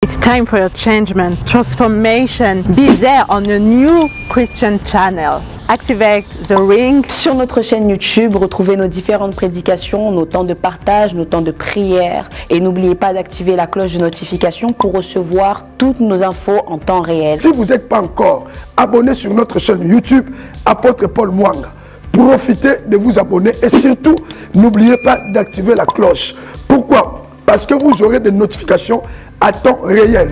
It's time for a changement, transformation. Be there on a new Christian channel. Activate the ring. Sur notre chaîne YouTube, retrouvez nos différentes prédications, nos temps de partage, nos temps de prière. Et n'oubliez pas d'activer la cloche de notification pour recevoir toutes nos infos en temps réel. Si vous n'êtes pas encore abonné sur notre chaîne YouTube, Apôtre Paul Mwanga, profitez de vous abonner et surtout, n'oubliez pas d'activer la cloche. Pourquoi? Parce que vous aurez des notifications à temps réel.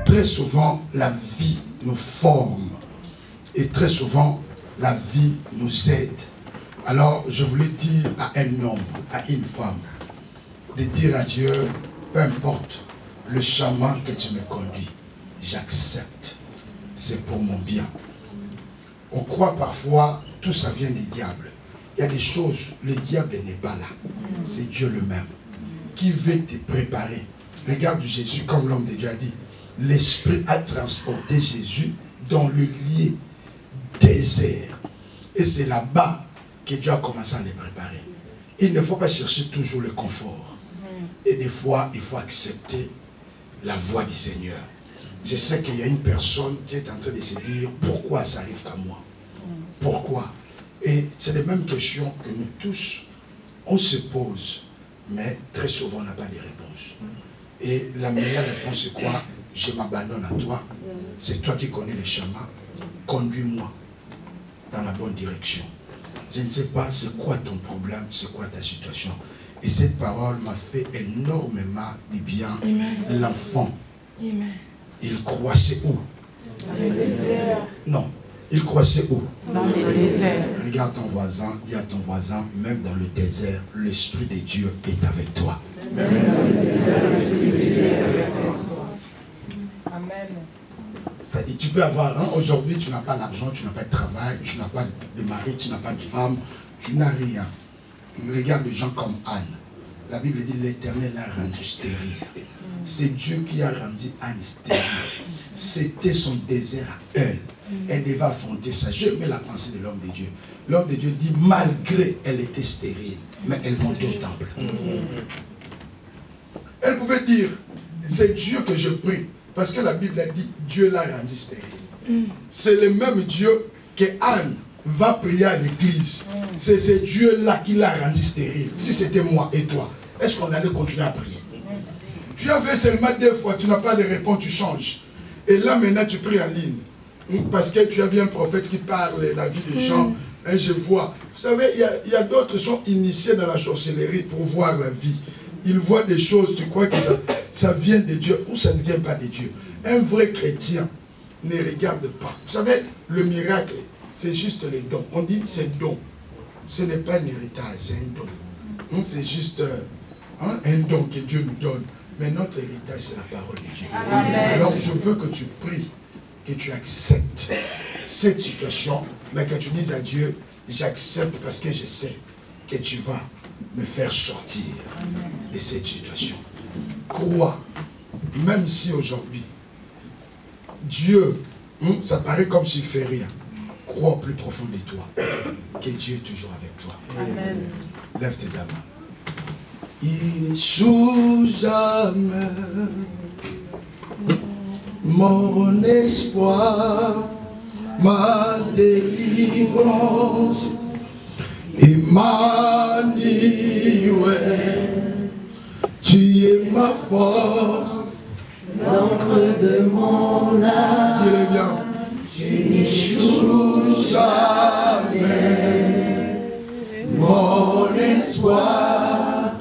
Très souvent, la vie nous forme et très souvent, la vie nous aide. Alors, je voulais dire à un homme, à une femme, de dire à Dieu, peu importe le chemin que tu me conduis, j'accepte. C'est pour mon bien. On croit parfois, tout ça vient du diable. Il y a des choses, le diable n'est pas là. C'est Dieu lui-même qui veut te préparer. Regarde Jésus, comme l'homme de Dieu a dit, l'Esprit a transporté Jésus dans le lieu désert. Et c'est là-bas que Dieu a commencé à les préparer. Il ne faut pas chercher toujours le confort. Et des fois, il faut accepter la voix du Seigneur. Je sais qu'il y a une personne qui est en train de se dire, pourquoi ça arrive qu'à moi? Pourquoi? Et c'est les mêmes questions que nous tous, on se pose, mais très souvent on n'a pas de réponse. Et la meilleure réponse c'est quoi? Je m'abandonne à toi, c'est toi qui connais les chemins, conduis-moi dans la bonne direction. Je ne sais pas c'est quoi ton problème, c'est quoi ta situation. Et cette parole m'a fait énormément de bien. L'enfant, il croissait où? Dans les déserts. Non. Il croissait où? Dans le désert. Regarde ton voisin, dis à ton voisin, même dans le désert, l'Esprit de Dieu est avec toi. Même dans le désert, l'Esprit de Dieu est avec toi. Amen. C'est-à-dire, tu peux avoir, hein, aujourd'hui, tu n'as pas l'argent, tu n'as pas de travail, tu n'as pas de mari, tu n'as pas de femme, tu n'as rien. Regarde des gens comme Anne. La Bible dit, l'Éternel l'a rendu stérile. C'est Dieu qui a rendu Anne stérile. C'était son désert à elle. Elle devait affronter ça. J'aimais la pensée de l'homme de Dieu. L'homme de Dieu dit, malgré elle était stérile, mais elle montait au temple. Elle pouvait dire, c'est Dieu que je prie. Parce que la Bible a dit, Dieu l'a rendu stérile. C'est le même Dieu que Anne va prier à l'église. C'est ce Dieu-là qui l'a rendu stérile. Si c'était moi et toi, est-ce qu'on allait continuer à prier? Tu as fait seulement 2 fois, tu n'as pas de réponse, tu changes. Et là maintenant tu pries en ligne. Parce que tu as vu un prophète qui parle de la vie des gens. Et je vois. Vous savez, il y a d'autres qui sont initiés dans la sorcellerie pour voir la vie. Ils voient des choses, tu crois que ça vient de Dieu ou ça ne vient pas de Dieu. Un vrai chrétien ne regarde pas. Vous savez, le miracle, c'est juste les dons. On dit c'est don. Ce n'est pas un héritage, c'est un don. C'est juste un don que Dieu nous donne. Mais notre héritage, c'est la parole de Dieu. Amen. Alors, je veux que tu pries, que tu acceptes cette situation, mais que tu dises à Dieu, j'accepte parce que je sais que tu vas me faire sortir de cette situation. Crois, même si aujourd'hui, Dieu, ça paraît comme s'il ne fait rien. Crois au plus profond de toi que Dieu est toujours avec toi. Amen. Lève tes mains. Il n'échoue jamais mon espoir, ma délivrance, Emmanuel, tu es ma force, l'encre de mon âme. Dis-le bien. Tu n'échoues jamais mon espoir,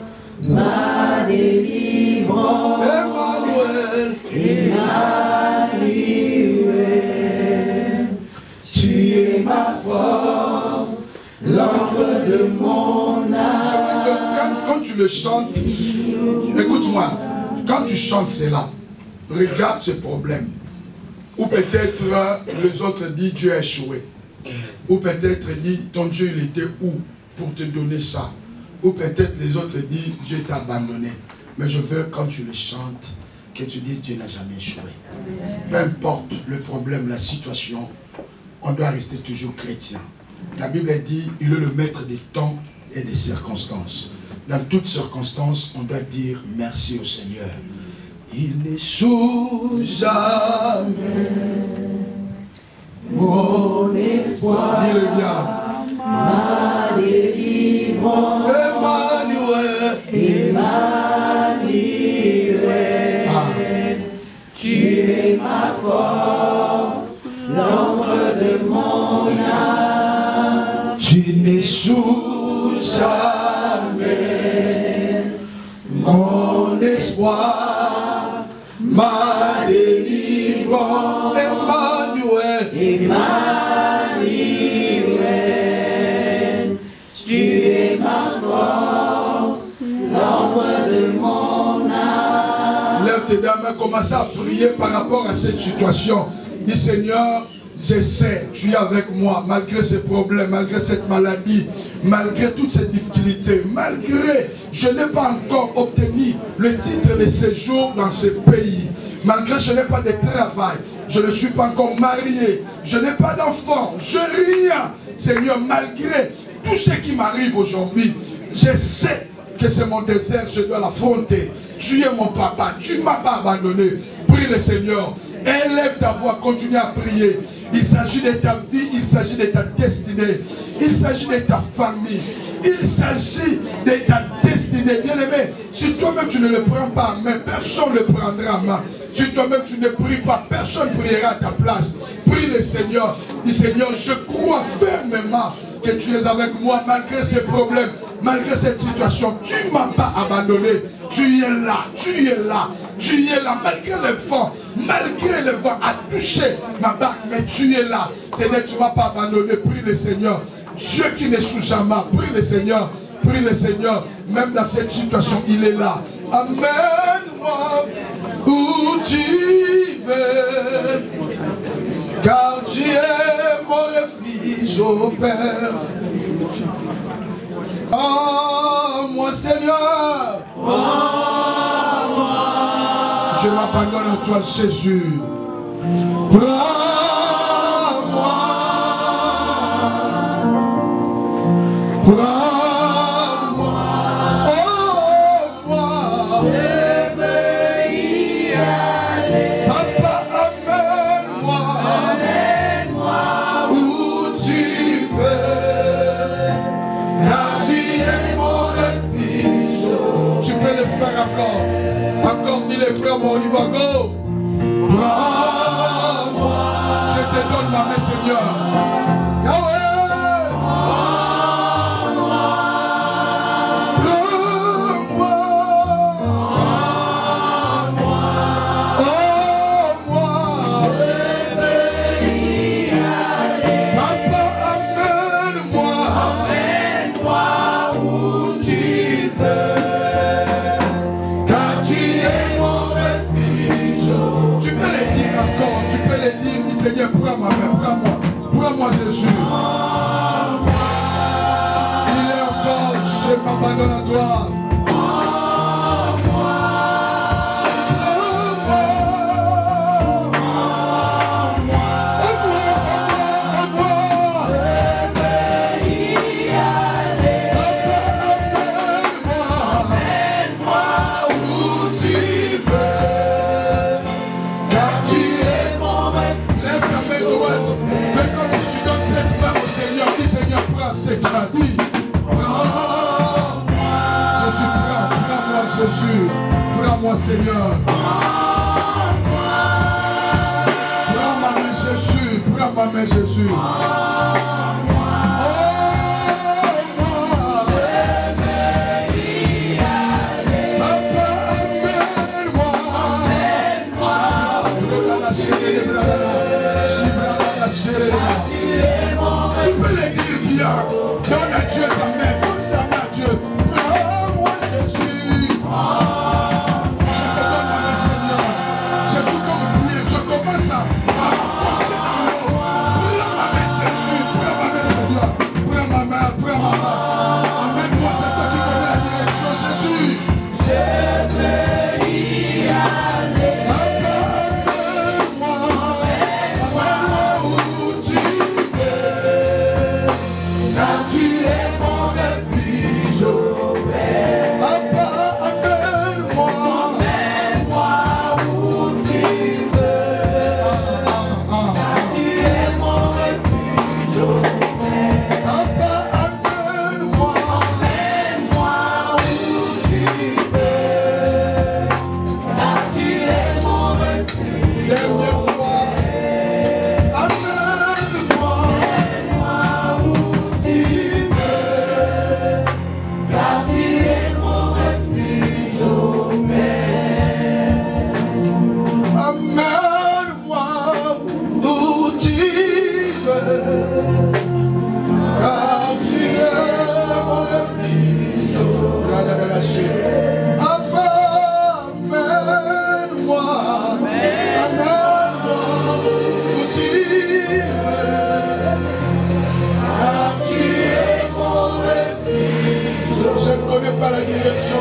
ma délivrance, Emmanuel, Emmanuel, tu es ma force, l'encre de mon âme. Quand tu le chantes, écoute-moi, quand tu chantes cela, regarde ce problème. Ou peut-être les autres disent Dieu a échoué. Ou peut-être dit ton Dieu il était où pour te donner ça. Ou peut-être les autres disent Dieu t'a abandonné. Mais je veux quand tu le chantes que tu dises Dieu n'a jamais échoué. Peu importe le problème, la situation, on doit rester toujours chrétien. La Bible dit il est le maître des temps et des circonstances. Dans toutes circonstances, on doit dire merci au Seigneur. Il n'échoue jamais mon espoir. Dis-le bien. Ma délivrance. Emmanuel. Emmanuel. Ah. Tu es ma force, l'ombre de mon âme. Tu n'échoues jamais mon espoir, ma délivrance. Emmanuel. Emmanuel. Tu es ma force, l'ombre de mon âme. Lève tes deux mains, commence à prier par rapport à cette situation. Dis Seigneur, je sais, tu es avec moi, malgré ces problèmes, malgré cette maladie, malgré toutes ces difficultés, malgré, je n'ai pas encore obtenu le titre de séjour dans ce pays, malgré je n'ai pas de travail, je ne suis pas encore marié, je n'ai pas d'enfant, je rien. Seigneur, malgré tout ce qui m'arrive aujourd'hui, je sais que c'est mon désert, je dois l'affronter. Tu es mon papa, tu ne m'as pas abandonné. Prie le Seigneur, élève ta voix, continue à prier. Il s'agit de ta vie, il s'agit de ta destinée, il s'agit de ta famille, il s'agit de ta destinée. Bien-aimé, si toi-même tu ne le prends pas en main, personne ne le prendra en main. Si toi-même tu ne pries pas, personne ne priera à ta place. Prie le Seigneur, dis Seigneur, je crois fermement que tu es avec moi malgré ces problèmes, malgré cette situation. Tu ne m'as pas abandonné. Tu es là, tu es là, tu es là, malgré le vent a touché ma barque, mais tu es là. Seigneur, tu ne m'as pas abandonné. Prie le Seigneur. Dieu qui n'échoue jamais, prie le Seigneur, même dans cette situation, il est là. Amène-moi où tu veux, car tu es mon refuge, ô Père. Oh, moi Seigneur, je m'abandonne à toi, Jésus. Prends-moi, prends-moi, oh moi. Je veux y aller. Papa, amène-moi où tu veux. Car tu es mon refuge. Tu peux le faire encore. Encore, dis-le, prends-moi, on y va, go. Prends-moi. Je te donne ma main, Seigneur. Yahweh. Prends-moi. Prends-moi. Oh, moi. Je veux y aller. Papa, amène-moi. Amène-moi où tu veux. Car tu es mon refuge. Tu peux le dire encore, tu peux le dire, dis Seigneur, prends ma main, prends-moi Jésus. Il est encore, je m'abandonne à toi. C'est qu'il m'a dit. Jésus, prends-moi Jésus. Prends-moi Seigneur. Prends ma main Jésus. Prends ma main Jésus. Tu peux le dire bien. Donne à Dieu ta main. Donne ta main à Dieu. Prends-moi Jésus. Je te donne ma main Seigneur. Je suis comme prier. Je commence à forcer dans l'eau. Prends ma main Jésus.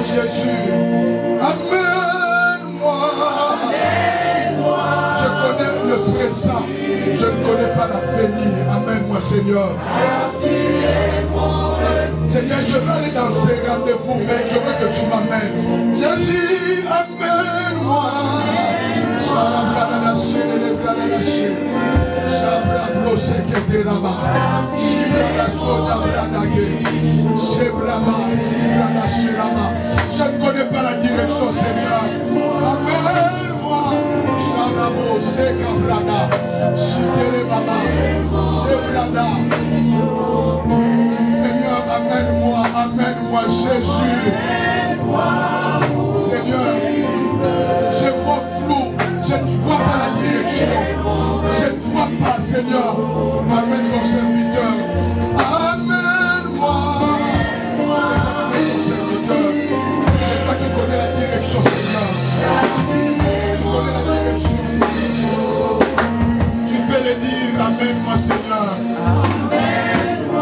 Jésus. Amène-moi. Je connais le présent. Je ne connais pas l'avenir. Amène-moi, Seigneur. Seigneur, je vais aller dans ces rendez-vous, mais je veux que tu m'amènes. Jésus, amène-moi. Je ne connais pas la direction, Seigneur. Amène-moi. Seigneur, amène-moi, amène-moi, Jésus. Seigneur, je vois flou, je ne vois pas la direction, je ne vois pas, Seigneur. Amène ton serviteur, amène-moi. Seigneur, amène ton serviteur. C'est toi qui connais la direction, Seigneur. Tu connais la direction, Seigneur. Tu peux le dire, amène-moi, Seigneur.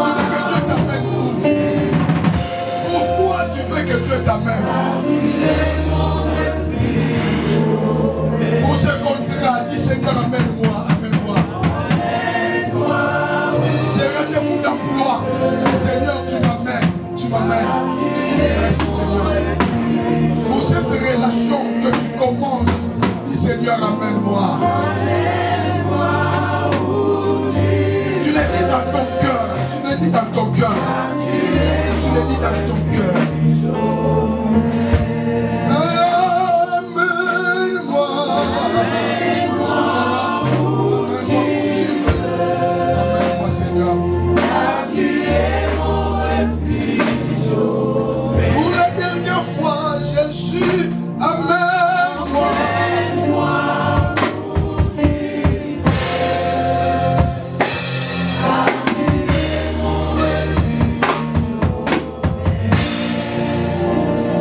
Tu veux que Dieu t'amène où? Pourquoi tu veux que Dieu t'amène? Pour ce contrat, dis Seigneur, amène-moi, amène-moi. C'est rendez-vous d'emploi. Seigneur, tu m'amènes, tu m'amènes. Merci Seigneur. Pour cette relation que tu commences, dis Seigneur, amène-moi. Tu l'as dit dans ton cœur, tu l'as dit dans ton cœur. Tu l'as dit dans ton cœur. Amène-moi. Amène-moi, Seigneur. Pour la dernière fois, Jésus, amène-moi.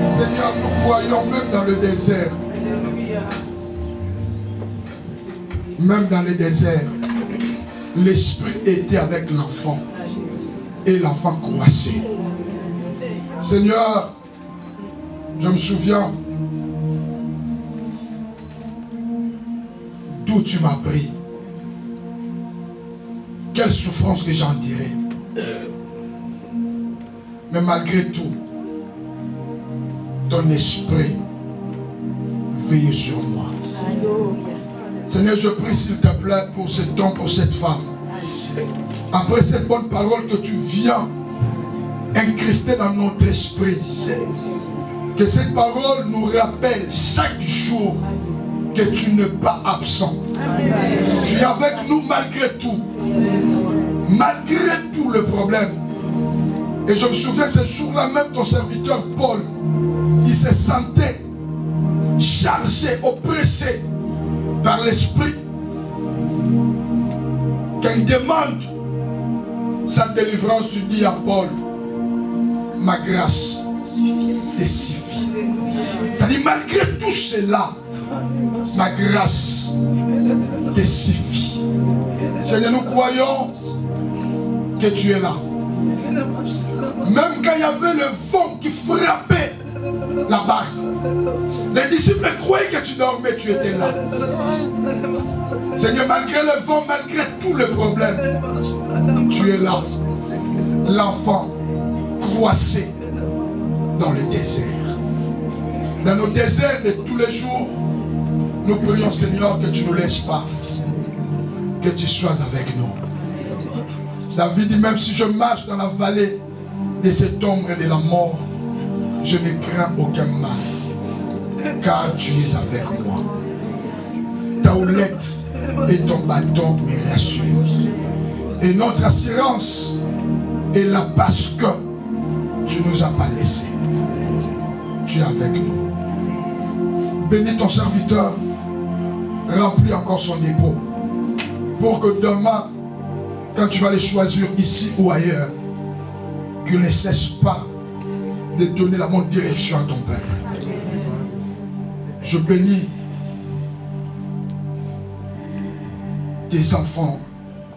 Seigneur, nous croyons même dans le désert. Même dans le désert, l'esprit était avec l'enfant. Et l'enfant croissait. Seigneur, je me souviens d'où tu m'as pris. Quelle souffrance que j'en dirais. Mais malgré tout, ton esprit veille sur moi. Seigneur, je prie s'il te plaît pour cet homme, pour cette femme. Après cette bonne parole que tu viens incruster dans notre esprit, que cette parole nous rappelle chaque jour que tu n'es pas absent. Tu es avec nous malgré tout. Malgré tout le problème. Et je me souviens ce jour-là même ton serviteur Paul, il se sentait chargé, oppressé par l'esprit, qu'il demande sa délivrance. Tu dis à Paul, ma grâce te suffit. C'est-à-dire malgré tout cela, ma grâce te suffit. Seigneur, nous croyons que tu es là. Même quand il y avait le vent qui frappait la barque, les disciples croyaient que tu dormais, tu étais là. Seigneur, malgré le vent, malgré tous les problèmes, tu es là. L'enfant croissait dans le désert. Dans nos déserts de tous les jours, nous prions, Seigneur, que tu ne nous laisses pas, que tu sois avec nous. David dit, même si je marche dans la vallée de cette ombre et de la mort, je ne crains aucun mal, car tu es avec moi. Ta houlette et ton bâton me rassurent. Et notre assurance est là parce que tu ne nous as pas laissés. Tu es avec nous. Bénis ton serviteur, remplis encore son dépôt, pour que demain, quand tu vas les choisir ici ou ailleurs, qu'il ne cesse pas de donner la bonne direction à ton peuple. Je bénis tes enfants,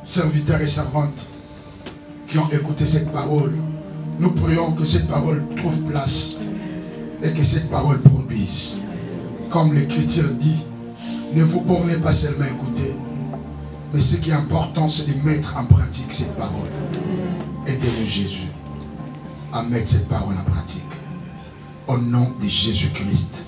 serviteurs et servantes qui ont écouté cette parole. Nous prions que cette parole trouve place et que cette parole produise. Comme l'Écriture dit, ne vous bornez pas seulement à écouter, mais ce qui est important, c'est de mettre en pratique cette parole. Aidez-nous, Jésus, à mettre cette parole en pratique. Au nom de Jésus-Christ.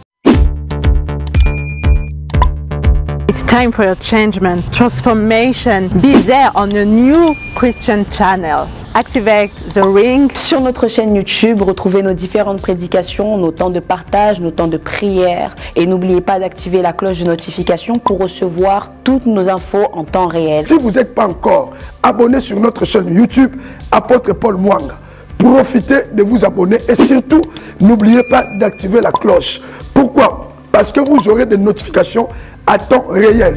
It's time for a changement, transformation. Be there on a new Christian channel. Activate the ring. Sur notre chaîne YouTube, retrouvez nos différentes prédications, nos temps de partage, nos temps de prière. Et n'oubliez pas d'activer la cloche de notification pour recevoir toutes nos infos en temps réel. Si vous n'êtes pas encore abonné sur notre chaîne YouTube, Apôtre Paul Mwanga, profitez de vous abonner et surtout, n'oubliez pas d'activer la cloche. Pourquoi? Parce que vous aurez des notifications à temps réel.